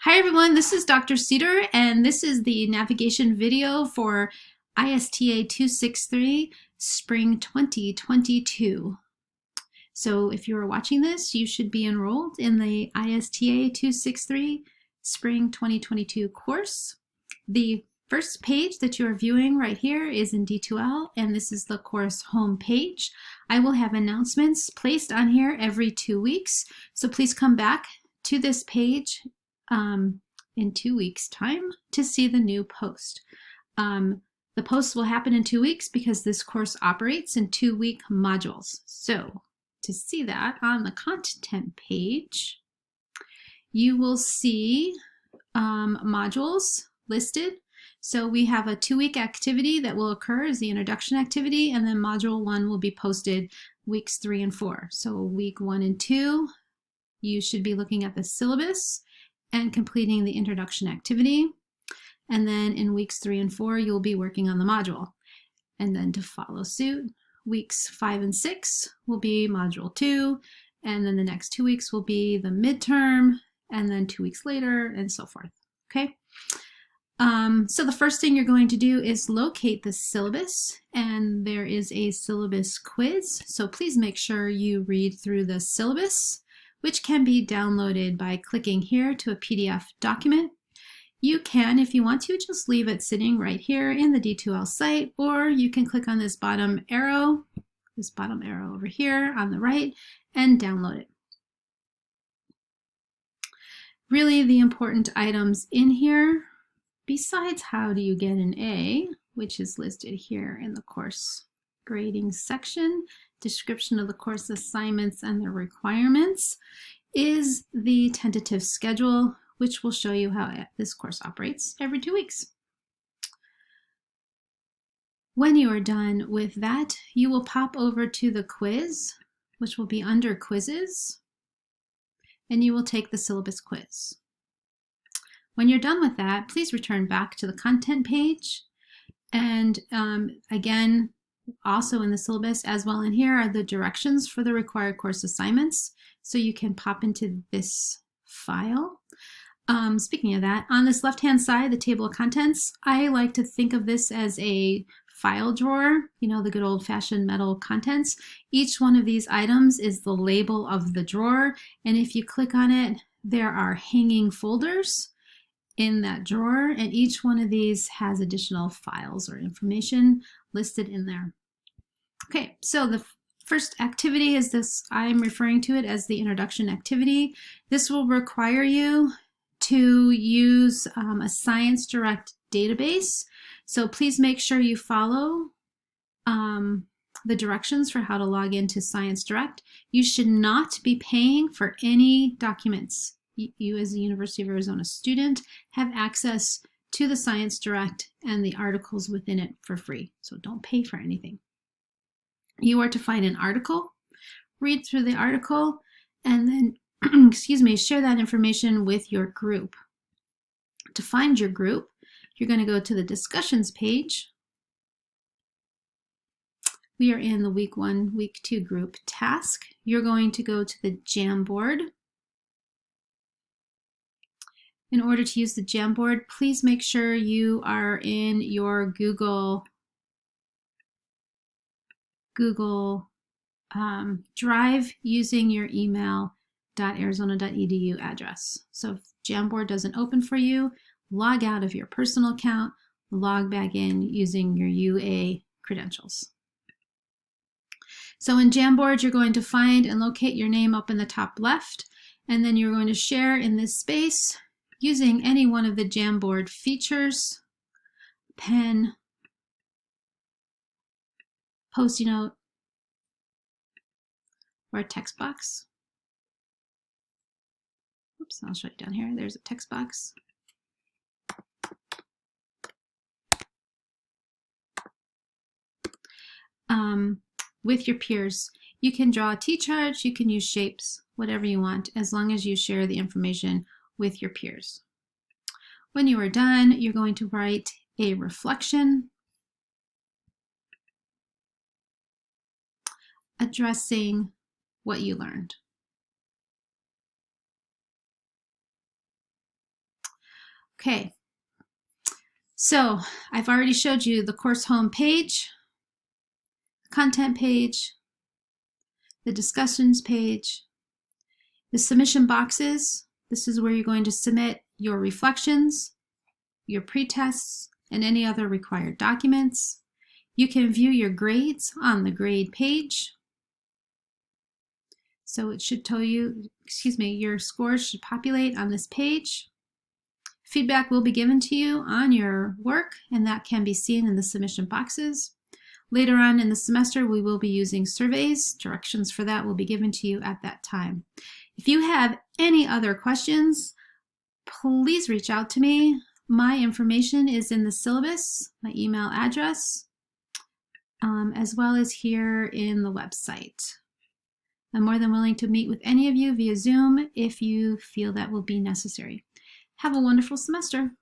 Hi everyone, this is Dr. Cedar and this is the navigation video for ISTA 263 Spring 2022. So if you are watching this, you should be enrolled in the ISTA 263 Spring 2022 course. The first page that you are viewing right here is in D2L, and this is the course home page. I will have announcements placed on here every 2 weeks, so please come back to this page in 2 weeks' time to see the new post. The post will happen in 2 weeks because this course operates in 2-week modules. So to see that on the content page, you will see modules listed. So we have a 2-week activity that will occur as the introduction activity, and then module 1 will be posted weeks 3 and 4. So week 1 and 2, you should be looking at the syllabus and completing the introduction activity. And then in weeks 3 and 4, you'll be working on the module. And then to follow suit, weeks 5 and 6 will be module 2, and then the next 2 weeks will be the midterm, and then 2 weeks later, and so forth. Okay. So the first thing you're going to do is locate the syllabus, and there is a syllabus quiz. So please make sure you read through the syllabus, which can be downloaded by clicking here to a PDF document. You can, if you want to, just leave it sitting right here in the D2L site, or you can click on this bottom arrow over here on the right, and download it. Really, the important items in here, besides how do you get an A, which is listed here in the course grading section, description of the course assignments and the requirements, is the tentative schedule, which will show you how this course operates every 2 weeks. When you are done with that, you will pop over to the quiz, which will be under quizzes, and you will take the syllabus quiz. When you're done with that, please return back to the content page. And again, also in the syllabus as well in here are the directions for the required course assignments. So you can pop into this file. Speaking of that, on this left-hand side, the table of contents, I like to think of this as a file drawer, you know, the good old-fashioned metal contents. Each one of these items is the label of the drawer, and if you click on it, there are hanging folders in that drawer, and each one of these has additional files or information listed in there. Okay, so the first activity is this, I'm referring to it as the introduction activity. This will require you to use a Science Direct database. So please make sure you follow the directions for how to log into Science Direct. You should not be paying for any documents. You as a University of Arizona student have access to the Science Direct and the articles within it for free. So don't pay for anything. You are to find an article, read through the article, and then share that information with your group. To find your group, you're going to go to the discussions page. We are in the week 1, week 2 group task. You're going to go to the Jamboard. In order to use the Jamboard, please make sure you are in your Google Drive using your email.arizona.edu address. So if Jamboard doesn't open for you, log out of your personal account, log back in using your UA credentials. So in Jamboard, you're going to find and locate your name up in the top left, and then you're going to share in this space using any one of the Jamboard features, pen, Post-it note, or a text box. Oops, I'll show you down here. There's a text box. With your peers, you can draw a T-chart, you can use shapes, whatever you want, as long as you share the information with your peers. When you are done, you're going to write a reflection addressing what you learned. Okay, so I've already showed you the course home page, content page, the discussions page, the submission boxes. This is where you're going to submit your reflections, your pre-tests, and any other required documents. You can view your grades on the grade page. So it should tell you, your scores should populate on this page. Feedback will be given to you on your work, and that can be seen in the submission boxes. Later on in the semester, we will be using surveys. Directions for that will be given to you at that time. If you have any other questions, please reach out to me. My information is in the syllabus, my email address, as well as here in the website. I'm more than willing to meet with any of you via Zoom if you feel that will be necessary. Have a wonderful semester.